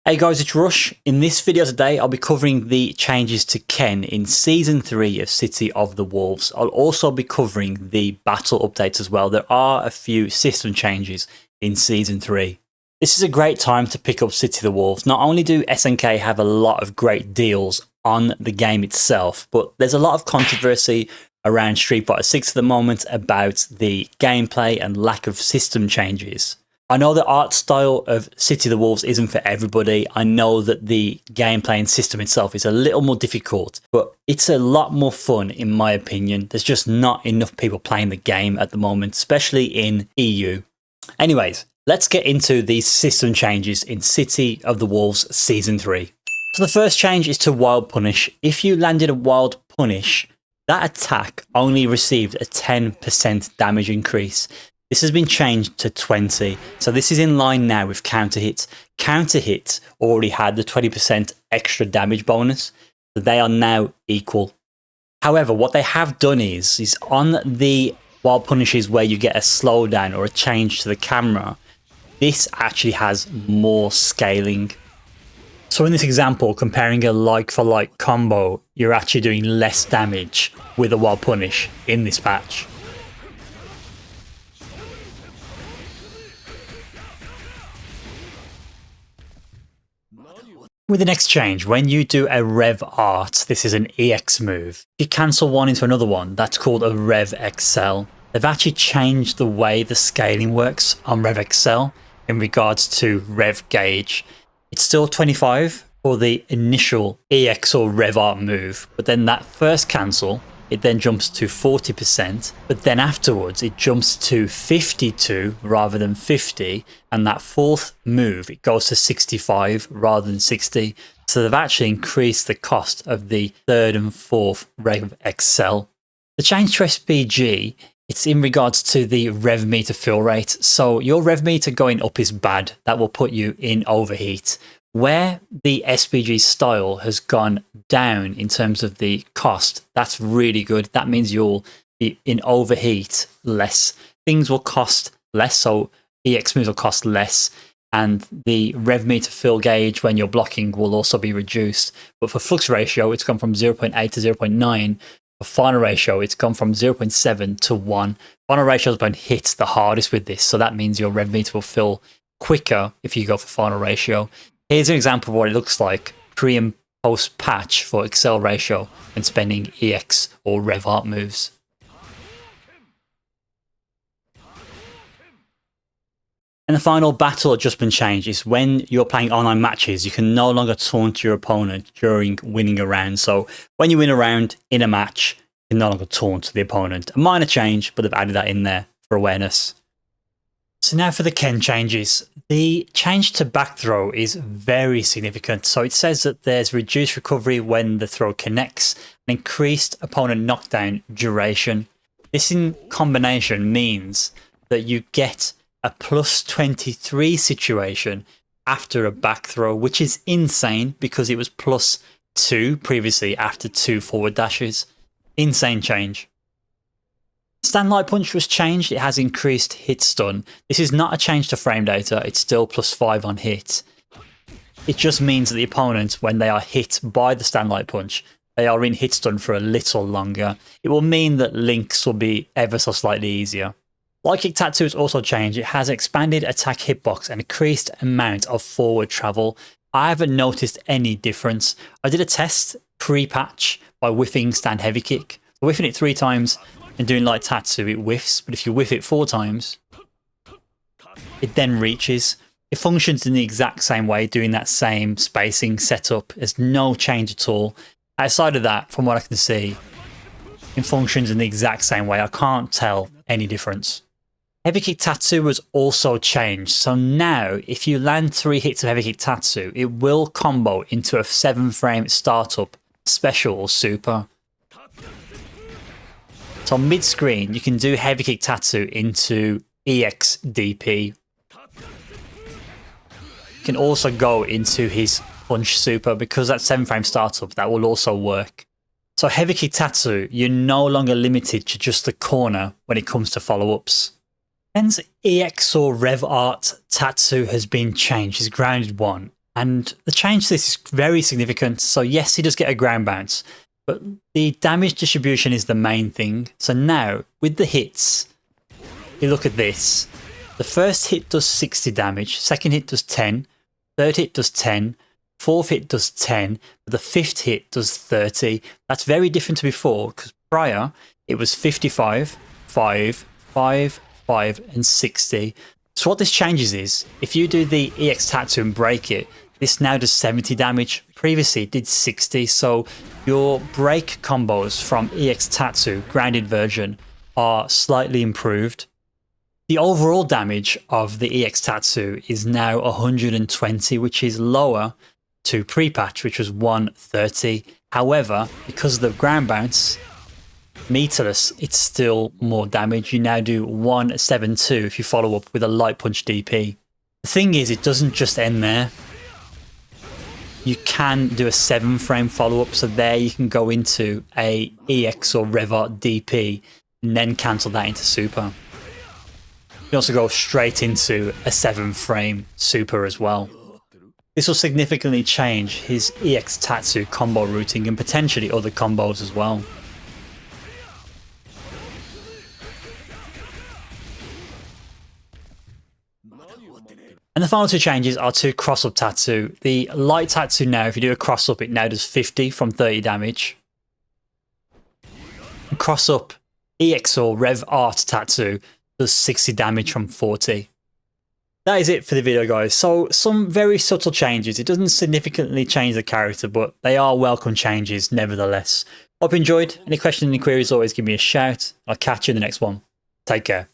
Hey guys, it's Rush. In this video today, I'll be covering the changes to Ken in Season 3 of City of the Wolves. I'll also be covering the battle updates as well. There are a few system changes in Season 3. This is a great time to pick up City of the Wolves. Not only do SNK have a lot of great deals on the game itself, but there's a lot of controversy around Street Fighter 6 at the moment about the gameplay and lack of system changes. I know the art style of City of the Wolves isn't for everybody. I know that the gameplay and system itself is a little more difficult, but it's a lot more fun in my opinion. There's just not enough people playing the game at the moment, especially in EU. Anyways, let's get into these system changes in City of the Wolves Season 3. So the first change is to Wild Punish. If you landed a Wild Punish, that attack only received a 10% damage increase. This has been changed to 20, so this is in line now with Counter Hit. Counter Hit already had the 20% extra damage bonus, so they are now equal. However, what they have done is on the Wild Punishes where you get a slowdown or a change to the camera, this actually has more scaling. So in this example, comparing a like-for-like combo, you're actually doing less damage with a Wild Punish in this patch. With the next change, when you do a Rev Art, this is an EX move. If you cancel one into another one, that's called a Rev XL. They've actually changed the way the scaling works on Rev XL in regards to Rev Gauge. It's still 25 for the initial EX or Rev Art move, but then that first cancel, it then jumps to 40%, but then afterwards it jumps to 52 rather than 50, and that fourth move, it goes to 65 rather than 60. So they've actually increased the cost of the third and fourth Rev XL. The change to SPG, it's in regards to the rev meter fill rate. So your rev meter going up is bad. That will put you in overheat. Where the SPG style has gone down in terms of the cost, that's really good. That means you'll be in overheat less. Things will cost less, so EX moves will cost less, and the rev meter fill gauge when you're blocking will also be reduced. But for flux ratio, it's gone from 0.8 to 0.9. For final ratio, it's gone from 0.7 to 1. Final ratio has been hit the hardest with this, so that means your rev meter will fill quicker if you go for final ratio. Here's an example of what it looks like pre and post patch for Excel ratio and spending EX or Rev Art moves. And the final battle adjustment change is when you're playing online matches, you can no longer taunt your opponent during winning a round. So when you win a round in a match, you can no longer taunt the opponent. A minor change, but they've added that in there for awareness. So now for the Ken changes. The change to back throw is very significant. So it says that there's reduced recovery when the throw connects and increased opponent knockdown duration. This in combination means that you get a plus 23 situation after a back throw, which is insane because it was plus 2 previously after 2 forward dashes. Insane change. Stand light punch was changed. It has increased hit stun. This is not a change to frame data. It's still plus 5 on hit. It just means that the opponent, when they are hit by the stand light punch, they are in hit stun for a little longer. It will mean that links will be ever so slightly easier. Light kick tattoo has also changed. It has expanded attack hitbox and increased amount of forward travel. I haven't noticed any difference. I did a test pre-patch by whiffing stand heavy kick. Whiffing it 3 times and doing light tatsu, it whiffs, but if you whiff it 4 times, it then reaches. It functions in the exact same way, doing that same spacing setup. There's no change at all. Outside of that, from what I can see, it functions in the exact same way. I can't tell any difference. Heavy kick tatsu was also changed. So now, if you land 3 hits of heavy kick tatsu, it will combo into a 7-frame startup, special or super. So mid-screen, you can do heavy kick tatsu into EX DP. You can also go into his punch super because that 7-frame startup, that will also work. So heavy kick tatsu, you're no longer limited to just the corner when it comes to follow-ups. Ken's EX or Rev Art Tatsu has been changed. His grounded one. And the change to this is very significant. So yes, he does get a ground bounce, but the damage distribution is the main thing. So now with the hits, you look at this. The first hit does 60 damage, second hit does 10, third hit does 10, fourth hit does 10, but the fifth hit does 30. That's very different to before, because prior it was 55, 5, 5, 5, and 60. So what this changes is, if you do the EX Tattoo and break it, this now does 70 damage. Previously it did 60, so your break combos from EX Tattoo, grounded version, are slightly improved. The overall damage of the EX Tattoo is now 120, which is lower to pre-patch, which was 130. However, because of the ground bounce, meterless, it's still more damage. You now do 172 if you follow up with a light punch DP. The thing is, it doesn't just end there. You can do a 7-frame follow-up, so there you can go into a EX or Revart DP and then cancel that into super. You can also go straight into a 7-frame super as well. This will significantly change his EX Tattoo combo routing and potentially other combos as well. And the final two changes are to cross-up tattoo. The light tattoo now, if you do a cross-up, it now does 50 from 30 damage. Cross-up EX or Rev Art tattoo does 60 damage from 40. That is it for the video, guys. So some very subtle changes. It doesn't significantly change the character, but they are welcome changes nevertheless. Hope you enjoyed. Any questions, any queries, always give me a shout. I'll catch you in the next one. Take care.